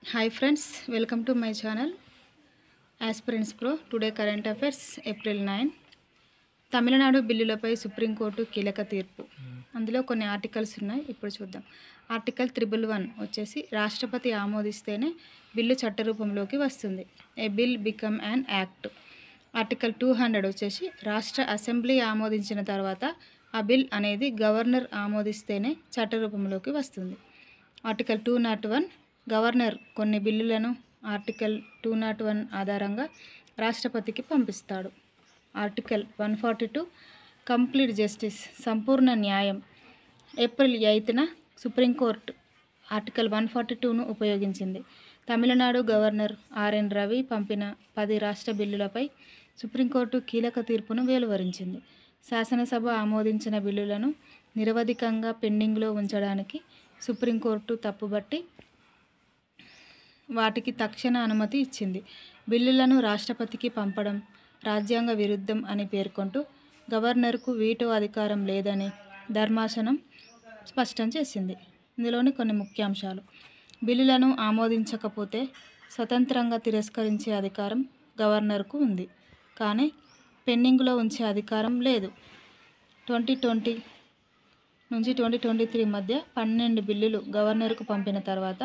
Hi friends, welcome to my channel Aspirants Pro. Today current affairs April 9. Tamil Nadu బిల్లులపై supreme court కీలక తీర్పు. అందులో కొన్ని ఆర్టికల్స్ ఉన్నాయి, ఇప్పుడు చూద్దాం. ఆర్టికల్ 111 వచ్చేసి రాష్ట్రపతి ఆమోదిస్తేనే బిల్లు చట్టరూపంలోకి వస్తుంది. A bill become an act. Article 200 వచ్చేసి రాష్ట్ర అసెంబ్లీ ఆమోదించిన తర్వాత ఆ బిల్ అనేది గవర్నర్ ఆమోదిస్తేనే చట్టరూపంలోకి వస్తుంది. ఆర్టికల్ 201 గవర్నర్ కొన్ని బిల్లులను ఆర్టికల్ 201 ఆధారంగా రాష్ట్రపతికి పంపిస్తాడు. ఆర్టికల్ 142 కంప్లీట్ జస్టిస్ సంపూర్ణ న్యాయం. ఏప్రిల్ 8న సుప్రీంకోర్టు ఆర్టికల్ 142ను ఉపయోగించింది. తమిళనాడు గవర్నర్ ఆర్ఎన్ రవి పంపిన 10 రాష్ట్ర బిల్లులపై సుప్రీంకోర్టు కీలక తీర్పును వెలువరించింది. శాసనసభ ఆమోదించిన బిల్లులను నిరవధికంగా పెండింగ్లో ఉంచడానికి సుప్రీంకోర్టు తప్పుబట్టి వాటికి తక్షణ అనుమతి ఇచ్చింది. బిల్లులను రాష్ట్రపతికి పంపడం రాజ్యాంగ విరుద్ధం అని పేర్కొంటూ గవర్నర్కు వీటో అధికారం లేదని ధర్మాసనం స్పష్టం చేసింది. ఇందులోని కొన్ని ముఖ్యాంశాలు: బిల్లులను ఆమోదించకపోతే స్వతంత్రంగా తిరస్కరించే అధికారం గవర్నర్కు ఉంది, కానీ పెండింగ్లో ఉంచే అధికారం లేదు. 2020 నుంచి 2023 మధ్య 12 బిల్లులు గవర్నర్కు పంపిన తర్వాత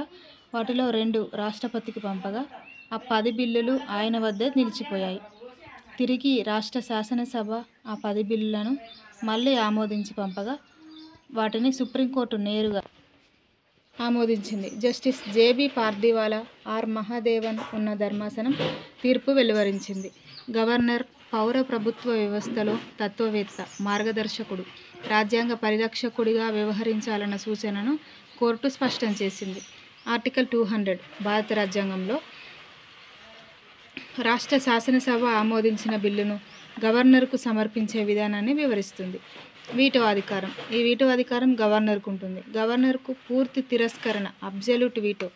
వాటిలో 2 రాష్ట్రపతికి పంపగా ఆ 10 బిల్లులు ఆయన వద్దే నిలిచిపోయాయి. తిరిగి రాష్ట్ర శాసనసభ ఆ 10 బిల్లులను మళ్ళీ ఆమోదించి పంపగా వాటిని సుప్రీంకోర్టు నేరుగా ఆమోదించింది. Justice J B Pardiwala, R Mahadevan ఉన్న ధర్మాసనం తీర్పు వెలువరించింది. గవర్నర్ పౌర ప్రభుత్వ వ్యవస్థలో తత్వవేత్త, మార్గదర్శకుడు, రాజ్యాంగ పరిరక్షకుడిగా వ్యవహరించాలన్న సూచనను కోర్టు స్పష్టం చేసింది. ఆర్టికల్ 200 భారత రాజ్యాంగంలో రాష్ట్ర శాసనసభ ఆమోదించిన బిల్లును గవర్నర్కు సమర్పించే విధానాన్ని వివరిస్తుంది. వీటో అధికారం. ఈ వీటో అధికారం గవర్నర్కు ఉంటుంది. గవర్నర్కు పూర్తి తిరస్కరణ, అబ్జల్యూట్ వీటో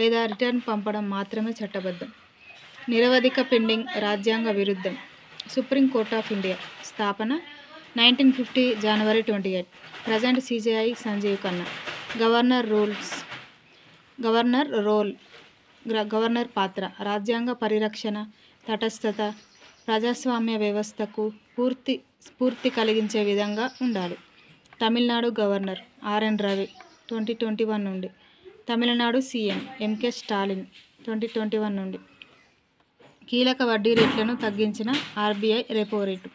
లేదా రిటర్న్ పంపడం మాత్రమే చట్టబద్ధం. నిరవధిక పెండింగ్ రాజ్యాంగ విరుద్ధం. సుప్రీం కోర్ట్ ఆఫ్ ఇండియా స్థాపన 1950 జనవరి 28. Present CJI Sanjiv Khanna. Governor పాత్ర రాజ్యాంగ పరిరక్షణ, తటస్థత, ప్రజాస్వామ్య వ్యవస్థకు స్ఫూర్తి కలిగించే విధంగా ఉండాలి. తమిళనాడు గవర్నర్ ఆర్ఎన్ రవి 2021 నుండి. తమిళనాడు సీఎం ఎంకే స్టాలిన్ 2021 నుండి. కీలక వడ్డీ రేట్లను తగ్గించిన ఆర్బీఐ రెపో రేటు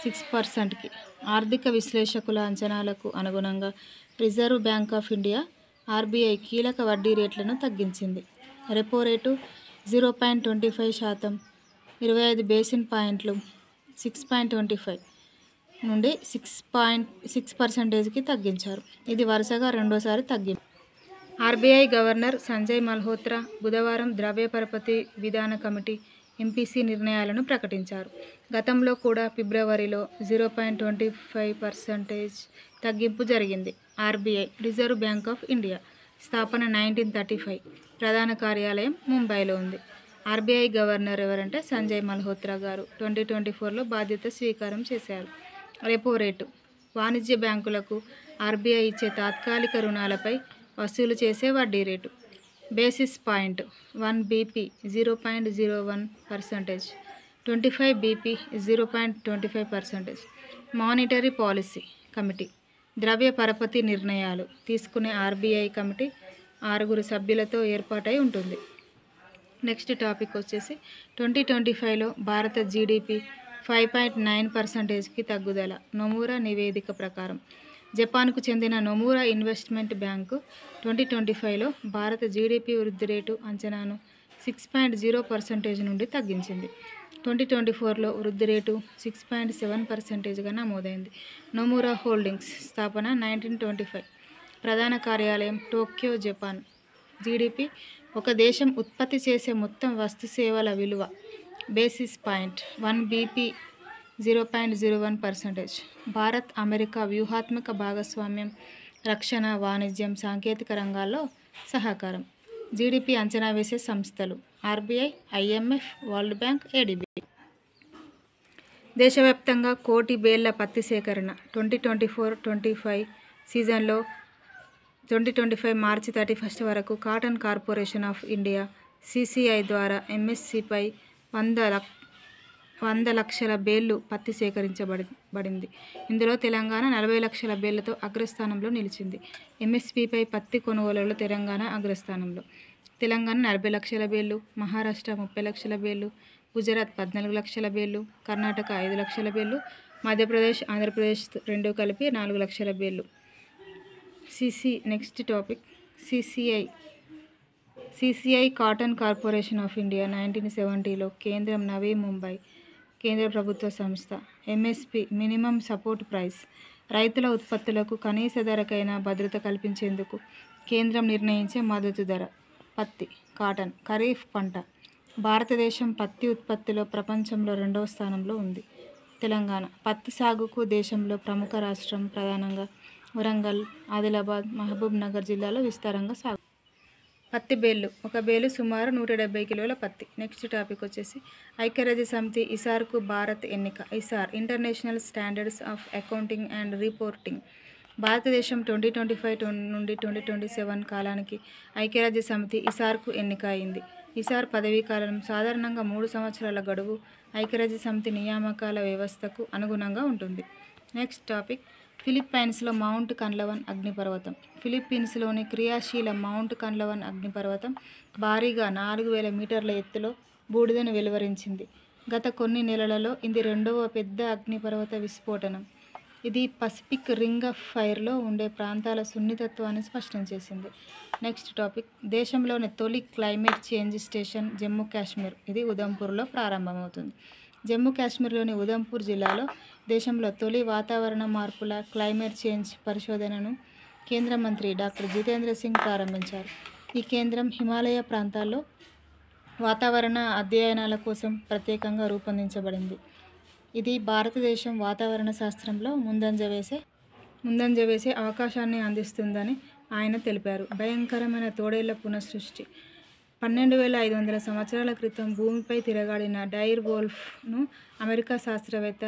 6%కి. ఆర్థిక విశ్లేషకుల అంచనాలకు అనుగుణంగా reserve bank of India RBI కీలక వడ్డీ రేట్లను తగ్గించింది. రెపో రేటు 0.25% 25 బేసిస్ పాయింట్లు 6.25 నుండి 6.6%కి తగ్గించారు. ఇది వరుసగా రెండోసారి తగ్గింపు. ఆర్బీఐ గవర్నర్ సంజయ్ మల్హోత్రా బుధవారం ద్రవ్య పరపతి విధాన కమిటీ ఎంపీసీ నిర్ణయాలను ప్రకటించారు. గతంలో కూడా ఫిబ్రవరిలో 0.25% తగ్గింపు జరిగింది. RBI reserve bank of India స్థాపన 1935. ప్రధాన కార్యాలయం ముంబైలో ఉంది. ఆర్బీఐ గవర్నర్ ఎవరంటే సంజయ్ మల్హోత్రా గారు 2024లో బాధ్యత స్వీకారం చేశారు. రెపో రేటు వాణిజ్య బ్యాంకులకు ఆర్బీఐ ఇచ్చే తాత్కాలిక రుణాలపై వసూలు చేసే వడ్డీ rate. Basis point 1 BP 0.01%, 25 BP 0.25%. Monetary policy committee ద్రవ్య పరపతి నిర్ణయాలు తీసుకునే ఆర్బీఐ కమిటీ 6 సభ్యులతో ఏర్పాటై ఉంటుంది. నెక్స్ట్ టాపిక్ వచ్చేసి 2025లో భారత జీడీపీ 5.9%కి తగ్గుదల. నొమూరా నివేదిక ప్రకారం జపాన్కు చెందిన నొమూరా ఇన్వెస్ట్మెంట్ బ్యాంకు 2025లో భారత జీడీపీ వృద్ధి రేటు అంచనాను 6.0% నుండి తగ్గించింది. 2024లో వృద్ధి రేటు 6.7%గా నమోదైంది. నొమూరా హోల్డింగ్స్ స్థాపన 1925. ప్రధాన కార్యాలయం టోక్యో, జపాన్. జీడీపీ ఒక దేశం ఉత్పత్తి చేసే మొత్తం వస్తు సేవల విలువ. Basis point 1 BP 0.01%. Bharat America వ్యూహాత్మక భాగస్వామ్యం, రక్షణ, వాణిజ్యం, సాంకేతిక రంగాల్లో సహకారం. జీడీపీ అంచనా వేసే సంస్థలు RBI, IMF, world bank, ADB. దేశవ్యాప్తంగా 1,00,00,000 బేళ్ల పత్తి సేకరణ. 2024-25 సీజన్లో 2025 మార్చి 31 వరకు cotton corporation of India (CCI) ద్వారా MSCపై 100 లక్షల బేళ్లు పత్తి సేకరించబడింది. ఇందులో తెలంగాణ 40 లక్షల బేళ్లతో అగ్రస్థానంలో నిలిచింది. MSPపై పత్తి కొనుగోలులో తెలంగాణ అగ్రస్థానంలో. తెలంగాణ 40 లక్షల బేళ్లు, మహారాష్ట్ర 30 లక్షల బేళ్లు, గుజరాత్ 14 లక్షల బేళ్లు, కర్ణాటక 5 లక్షల బేళ్లు, మధ్యప్రదేశ్, ఆంధ్రప్రదేశ్ రెండూ కలిపి 4 లక్షల బేళ్లు. Next topic CCI cotton corporation of India 1970లో కేంద్రం నవీ ముంబై కేంద్ర ప్రభుత్వ సంస్థ. MSP మినిమం సపోర్ట్ ప్రైస్ రైతుల ఉత్పత్తులకు కనీస ధరకైనా భద్రత కల్పించేందుకు కేంద్రం నిర్ణయించే మద్దతు ధర. పత్తి, కాటన్, ఖరీఫ్ పంట. భారతదేశం పత్తి ఉత్పత్తిలో ప్రపంచంలో 2వ స్థానంలో ఉంది. తెలంగాణ పత్తి సాగుకు దేశంలో ప్రముఖ రాష్ట్రం. ప్రధానంగా వరంగల్, ఆదిలాబాద్, మహబూబ్ నగర్ జిల్లాలో విస్తారంగా సాగు. పత్తి బేళ్లు. ఒక బేలు సుమారు 170 కిలోల పత్తి. నెక్స్ట్ టాపిక్ వచ్చేసి ఐక్యరాజ్య సమితి ఇసార్కు భారత్ ఎన్నిక. ISAR international standards of accounting and reporting. భారతదేశం 2025 నుండి 2027 కాలానికి ఐక్యరాజ్య సమితి ఇసార్కు ఎన్నిక అయింది. ఇసార్ పదవీ కాలం సాధారణంగా 3 సంవత్సరాల గడువు ఐక్యరాజ్య సమితి నియామకాల వ్యవస్థకు అనుగుణంగా ఉంటుంది. నెక్స్ట్ టాపిక్ ఫిలిప్పైన్స్లో మౌంట్ కన్లవన్ అగ్నిపర్వతం. ఫిలిప్పీన్స్లోని క్రియాశీల మౌంట్ కన్లవన్ అగ్నిపర్వతం భారీగా 4000 మీటర్ల ఎత్తులో బూడిదను వెలువరించింది. గత కొన్ని నెలలలో ఇది 2వ పెద్ద అగ్నిపర్వత విస్ఫోటనం. ఇది పసిఫిక్ రింగ్ ఆఫ్ ఫైర్లో ఉండే ప్రాంతాల సున్నితత్వాన్ని స్పష్టం చేసింది. నెక్స్ట్ టాపిక్ దేశంలోని తొలి climate change station Jammu Kashmir. ఇది ఉదంపూర్లో ప్రారంభమవుతుంది. జమ్మూ కాశ్మీర్లోని ఉదంపూర్ జిల్లాలో దేశంలో తొలి వాతావరణ మార్పుల క్లైమేట్ చేంజ్ పరిశోధనను కేంద్ర మంత్రి డాక్టర్ జితేంద్ర సింగ్ ప్రారంభించారు. ఈ కేంద్రం హిమాలయ ప్రాంతాల్లో వాతావరణ అధ్యయనాల కోసం ప్రత్యేకంగా రూపొందించబడింది. ఇది భారతదేశం వాతావరణ శాస్త్రంలో ముందంజ వేసే అవకాశాన్ని అందిస్తుందని ఆయన తెలిపారు. భయంకరమైన తోడేళ్ల పునఃసృష్టి. 12,500 సంవత్సరాల క్రితం భూమిపై తిరగాడిన డైర్ వోల్ఫ్ను అమెరికా శాస్త్రవేత్త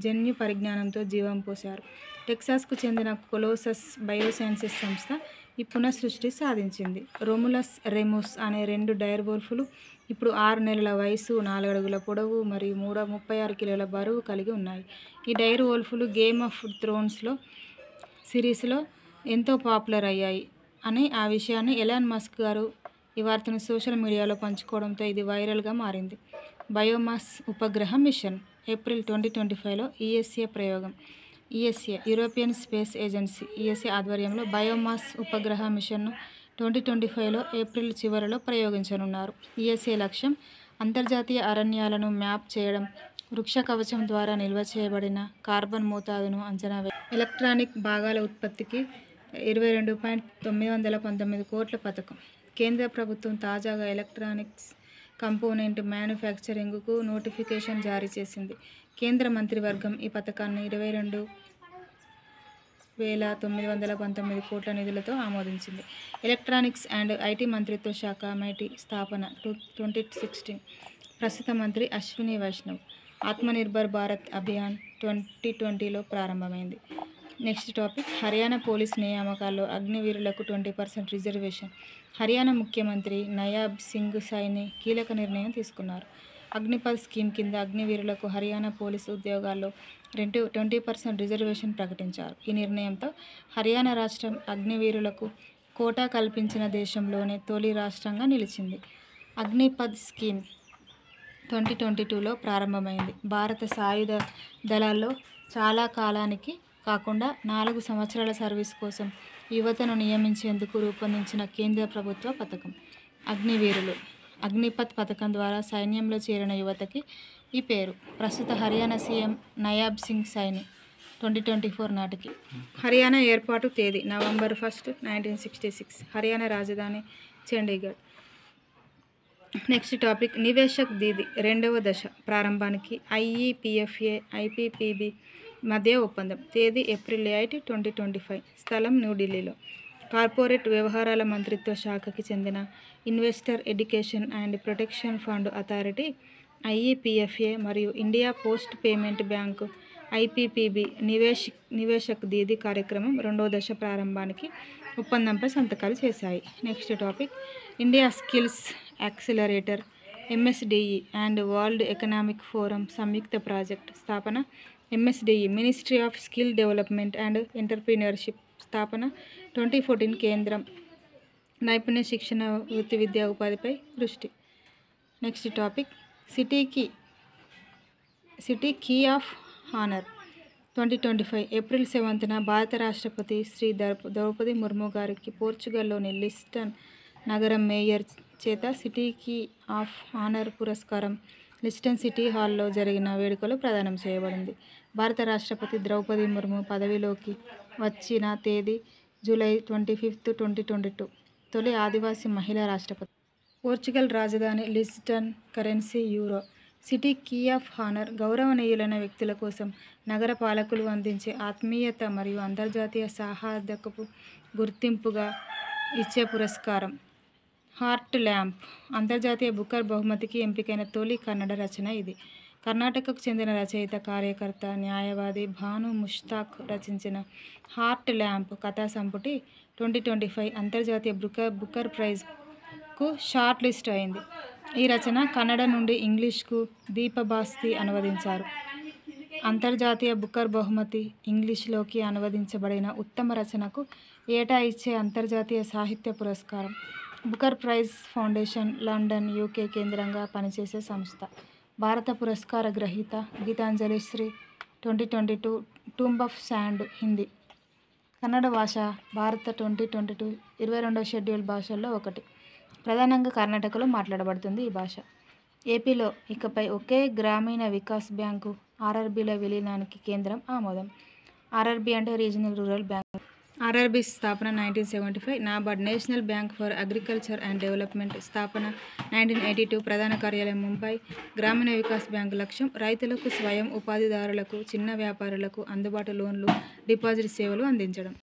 జన్యు పరిజ్ఞానంతో జీవం పోశారు. టెక్సాస్కు చెందిన కొలోసస్ బయోసైన్సెస్ సంస్థ ఈ పునఃసృష్టి సాధించింది. రొములస్ రెమూస్ అనే 2 డైర్ వోల్ఫ్లు ఇప్పుడు 6 నెలల వయసు, 4 అడుగుల పొడవు మరియు 36 కిలోల బరువు కలిగి ఉన్నాయి. ఈ డైర్ వోల్ఫ్లు గేమ్ ఆఫ్ థ్రోన్స్లో సిరీస్లో ఎంతో పాపులర్ అయ్యాయి అని ఆ విషయాన్ని ఎలాన్ మస్క్ గారు ఈ వార్తను సోషల్ మీడియాలో పంచుకోవడంతో ఇది వైరల్గా మారింది. బయోమాస్ ఉపగ్రహ మిషన్. ఏప్రిల్ 2025లో ESA ప్రయోగం. ESA European space agency ESA ఆధ్వర్యంలో బయోమాస్ ఉపగ్రహ మిషన్ను 2025లో ఏప్రిల్ చివరిలో ప్రయోగించనున్నారు. ESA లక్ష్యం అంతర్జాతీయ అరణ్యాలను మ్యాప్ చేయడం, వృక్ష కవచం ద్వారా నిల్వ చేయబడిన కార్బన్ మోతాదును అంచనా వేయడం. ఎలక్ట్రానిక్ భాగాల ఉత్పత్తికి 22.919 కోట్ల పథకం. కేంద్ర ప్రభుత్వం తాజాగా ఎలక్ట్రానిక్స్ కంపోనెంట్ మ్యానుఫ్యాక్చరింగ్కు నోటిఫికేషన్ జారీ చేసింది. కేంద్ర మంత్రివర్గం ఈ పథకాన్ని 22,919 కోట్ల నిధులతో ఆమోదించింది. ఎలక్ట్రానిక్స్ అండ్ IT మంత్రిత్వ శాఖ MeitY స్థాపన 2016. ప్రస్తుత మంత్రి అశ్విని వైష్ణవ్. ఆత్మనిర్భర్ భారత్ అభియాన్ 2020లో ప్రారంభమైంది. నెక్స్ట్ టాపిక్ హర్యానా పోలీస్ నియామకాల్లో అగ్నివీరులకు 20% రిజర్వేషన్. హర్యానా ముఖ్యమంత్రి నయాబ్ సింగ్ సైని కీలక నిర్ణయం తీసుకున్నారు. అగ్నిపథ్ స్కీమ్ కింద అగ్నివీరులకు హర్యానా పోలీసు ఉద్యోగాల్లో 20% రిజర్వేషన్ ప్రకటించారు. ఈ నిర్ణయంతో హర్యానా రాష్ట్రం అగ్నివీరులకు కోటా కల్పించిన దేశంలోనే తొలి రాష్ట్రంగా నిలిచింది. అగ్నిపథ్ స్కీమ్ 2022లో ప్రారంభమైంది. భారత సాయుధ దళాల్లో చాలా కాలానికి కాకుండా 4 సంవత్సరాల సర్వీస్ కోసం యువతను నియమించేందుకు రూపొందించిన కేంద్ర ప్రభుత్వ పథకం అగ్నివీరులు. అగ్నిపథ్ పథకం ద్వారా సైన్యంలో చేరిన యువతకి ఈ పేరు. ప్రస్తుత హర్యానా సీఎం నయాబ్ సింగ్ సైని 2024 నాటికి. హర్యానా ఏర్పాటు తేదీ నవంబర్ 1, 1966. హర్యానా రాజధాని చండీగఢ్. నెక్స్ట్ టాపిక్ నివేశక్ దీదీ 2వ దశ ప్రారంభానికి IEPFA, IPPB మధ్య ఒప్పందం. తేదీ ఏప్రిల్ 8, 2025. స్థలం న్యూఢిల్లీలో. కార్పొరేట్ వ్యవహారాల మంత్రిత్వ శాఖకి చెందిన investor education and protection fund authority IEPFA మరియు India post payment bank IPPB Niveshak Didi కార్యక్రమం 2వ దశ ప్రారంభానికి ఒప్పందంపై సంతకాలు చేశాయి. Next topic India skills accelerator MSDE and world economic forum సంయుక్త ప్రాజెక్ట్ స్థాపన. MSDE ministry of skill development and entrepreneurship స్థాపన. 2014 కేంద్రం నైపుణ్య శిక్షణ వృత్తి విద్యా ఉపాధిపై దృష్టి. Next topic city key of honour 2025 April 7న భారత రాష్ట్రపతి శ్రీ ద్రౌపది ముర్ము గారికి పోర్చుగల్లోని లిస్బన్ నగరం మేయర్ చేత సిటీ కీ ఆఫ్ హానర్ పురస్కారం లిస్బన్ సిటీ హాల్లో జరిగిన వేడుకలో ప్రదానం చేయబడింది. భారత రాష్ట్రపతి ద్రౌపది ముర్ము పదవిలోకి వచ్చిన తేదీ జూలై 25, 2022. తొలి ఆదివాసీ మహిళా రాష్ట్రపతి. పోర్చుగల్ రాజధాని Lisbon, currency euro. City key of honour గౌరవనీయులైన వ్యక్తుల కోసం నగర పాలకులు అందించే ఆత్మీయత మరియు అంతర్జాతీయ సౌహార్దపు గుర్తింపుగా ఇచ్చే పురస్కారం. హార్ట్ ల్యాంప్ అంతర్జాతీయ బుకర్ బహుమతికి ఎంపికైన తొలి కన్నడ రచన ఇది. కర్ణాటకకు చెందిన రచయిత, కార్యకర్త, న్యాయవాది భాను ముష్తాక్ రచించిన హార్ట్ ల్యాంప్ కథా సంపుటి 2025 అంతర్జాతీయ బుకర్ ప్రైజ్కు షార్ట్ లిస్ట్ అయింది. ఈ రచన కన్నడ నుండి ఇంగ్లీష్కు దీప బాస్తి అనువదించారు. అంతర్జాతీయ బుకర్ బహుమతి ఇంగ్లీష్లోకి అనువదించబడిన ఉత్తమ రచనకు ఏటా ఇచ్చే అంతర్జాతీయ సాహిత్య పురస్కారం. Booker Prize Foundation London, UK కేంద్రంగా పనిచేసే సంస్థ. భారత పురస్కార గ్రహీత Geetanjali Shree 2022 tomb of sand Hindi. Kannada భాష భారత 2022 22వ షెడ్యూల్ భాషల్లో ఒకటి. ప్రధానంగా కర్ణాటకలో మాట్లాడబడుతుంది ఈ భాష. ఏపీలో ఇకపై ఒకే గ్రామీణ వికాస్ బ్యాంకు ఆర్ఆర్బీల విలీనానికి కేంద్రం ఆమోదం. ఆర్ఆర్బీ అంటే రీజనల్ రూరల్ బ్యాంక్. ఆర్ఆర్బీ స్థాపన 1975. NABARD national bank for agriculture and development స్థాపన 1982. ప్రధాన కార్యాలయం ముంబై. గ్రామీణ వికాస్ బ్యాంకు లక్ష్యం రైతులకు, స్వయం ఉపాధిదారులకు, చిన్న వ్యాపారులకు అందుబాటు లోన్లు, డిపాజిట్ సేవలు అందించడం.